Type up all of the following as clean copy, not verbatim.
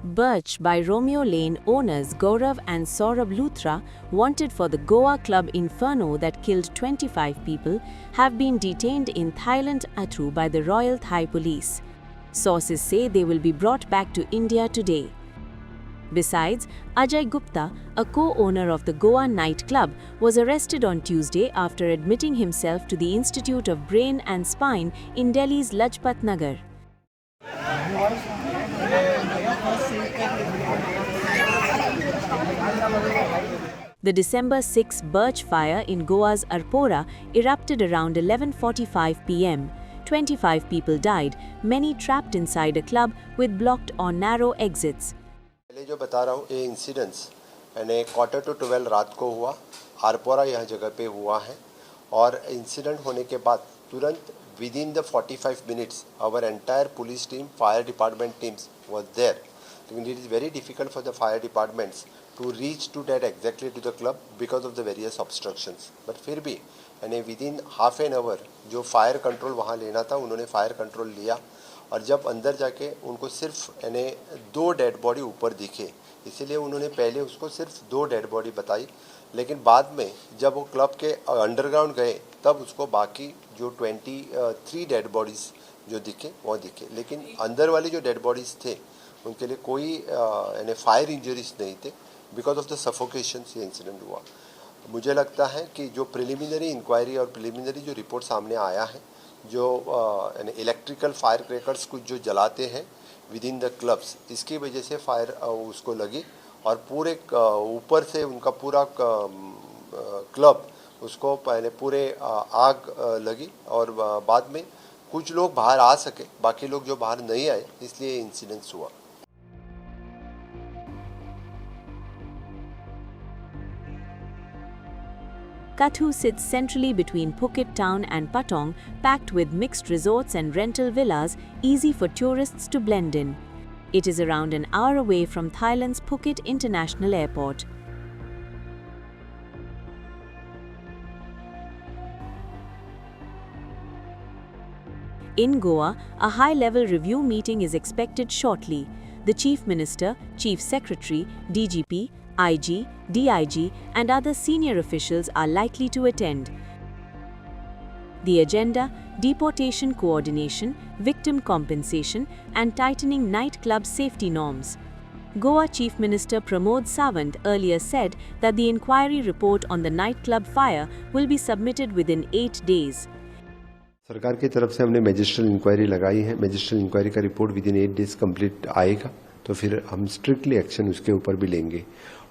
Birch by Romeo Lane owners Gaurav and Saurabh Luthra, wanted for the Goa club Inferno that killed 25 people, have been detained in Thailand Atru by the Royal Thai Police. Sources say they will be brought back to India today. Besides, Ajay Gupta, a co-owner of the Goa nightclub, was arrested on Tuesday after admitting himself to the Institute of Brain and Spine in Delhi's Lajpat Nagar. The December 6 Birch fire in Goa's Arpora erupted around 11:45 p.m. 25 people died, many trapped inside a club with blocked or narrow exits. पहले जो बता रहा हूँ ये incidents यानी 11:45 रात को हुआ, आरपोरा यह जगह पे हुआ है और इंसिडेंट होने के बाद तुरंत within the 45 minutes our entire police team, fire department teams was there. It is very difficult for the fire departments to reach to that exactly to the club because of the various obstructions. But फिर भी यानी with in half an hour जो fire control वहाँ लेना था उन्होंने fire control लिया और जब अंदर जाके उनको सिर्फ यानी 2 डेड बॉडी ऊपर दिखे, इसीलिए उन्होंने पहले उसको सिर्फ 2 डेड बॉडी बताई, लेकिन बाद में जब वो क्लब के अंडरग्राउंड गए तब उसको बाकी जो 23 डेड बॉडीज़ जो दिखे वो दिखे, लेकिन अंदर वाली जो डेड बॉडीज़ थे उनके लिए कोई यानी फायर इंजरीज नहीं थे. बिकॉज ऑफ द सफोकेशन ये इंसिडेंट हुआ. मुझे लगता है कि जो प्रिलिमिनरी इंक्वायरी और प्रिलिमिनरी जो रिपोर्ट सामने आया है, जो यानी इलेक्ट्रिकल फायर क्रैकर्स कुछ जो जलाते हैं विद इन द क्लब्स, इसकी वजह से फायर उसको लगी और पूरे ऊपर से उनका पूरा क्लब उसको पहले पूरे आग लगी और बाद में कुछ लोग बाहर आ सके, बाकी लोग जो बाहर नहीं आए इसलिए इंसिडेंट्स हुआ. Kathu sits centrally between Phuket town and Patong, packed with mixed resorts and rental villas, easy for tourists to blend in. It is around an hour away from Thailand's Phuket International Airport. In Goa, a high-level review meeting is expected shortly. The Chief Minister, Chief Secretary, DGP, IG, DIG and other senior officials are likely to attend. The agenda: deportation coordination, victim compensation and tightening nightclub safety norms. Goa Chief Minister Pramod Sawant earlier said that the inquiry report on the nightclub fire will be submitted within 8 days. सरकार की तरफ से हमने magisterial inquiry लगाई है. Magisterial inquiry का report with in 8 days complete आएगा तो फिर हम स्ट्रिक्टली एक्शन उसके ऊपर भी लेंगे.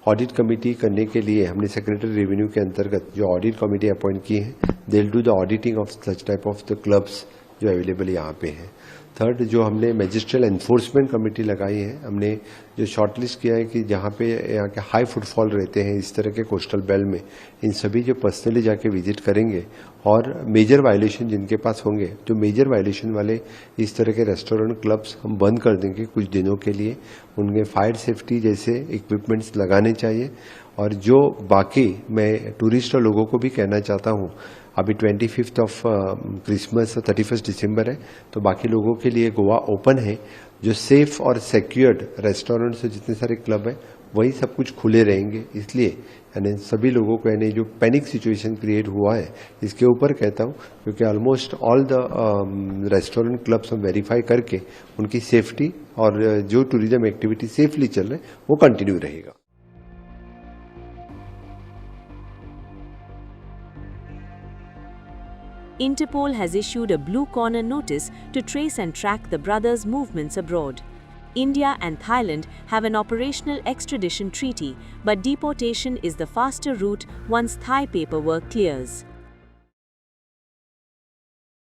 ऑडिट कमेटी करने के लिए हमने सेक्रेटरी रेवेन्यू के अंतर्गत जो ऑडिट कमेटी अपॉइंट की है, they will do the auditing of such type of the clubs जो अवेलेबल यहाँ पे हैं. थर्ड, जो हमने मैजिस्ट्रियल एनफोर्समेंट कमेटी लगाई है, हमने जो शॉर्टलिस्ट किया है कि जहाँ पे यहाँ के हाई फुटफॉल रहते हैं इस तरह के कोस्टल बेल्ट में, इन सभी जो पर्सनली जाके विजिट करेंगे और मेजर वायलेशन जिनके पास होंगे, जो मेजर वायलेशन वाले इस तरह के रेस्टोरेंट क्लब्स हम बंद कर देंगे कुछ दिनों के लिए. उनके फायर सेफ्टी जैसे इक्विपमेंट्स लगाने चाहिए. और जो बाकी मैं टूरिस्ट और लोगों को भी कहना चाहता हूँ, अभी 25 ऑफ क्रिसमस और 31 दिसंबर है, तो बाकी लोगों के लिए गोवा ओपन है. जो सेफ और सिक्योर्ड रेस्टोरेंट्स जितने सारे क्लब हैं वही सब कुछ खुले रहेंगे. इसलिए यानी सभी लोगों को यानी जो पैनिक सिचुएशन क्रिएट हुआ है इसके ऊपर कहता हूँ, क्योंकि almost all the restaurant clubs हम वेरीफाई करके उनकी सेफ्टी और जो टूरिज्म एक्टिविटी सेफली चल रहे वो कंटिन्यू रहेगा. Interpol has issued a blue corner notice to trace and track the brothers' movements abroad. India and Thailand have an operational extradition treaty, but deportation is the faster route once Thai paperwork clears.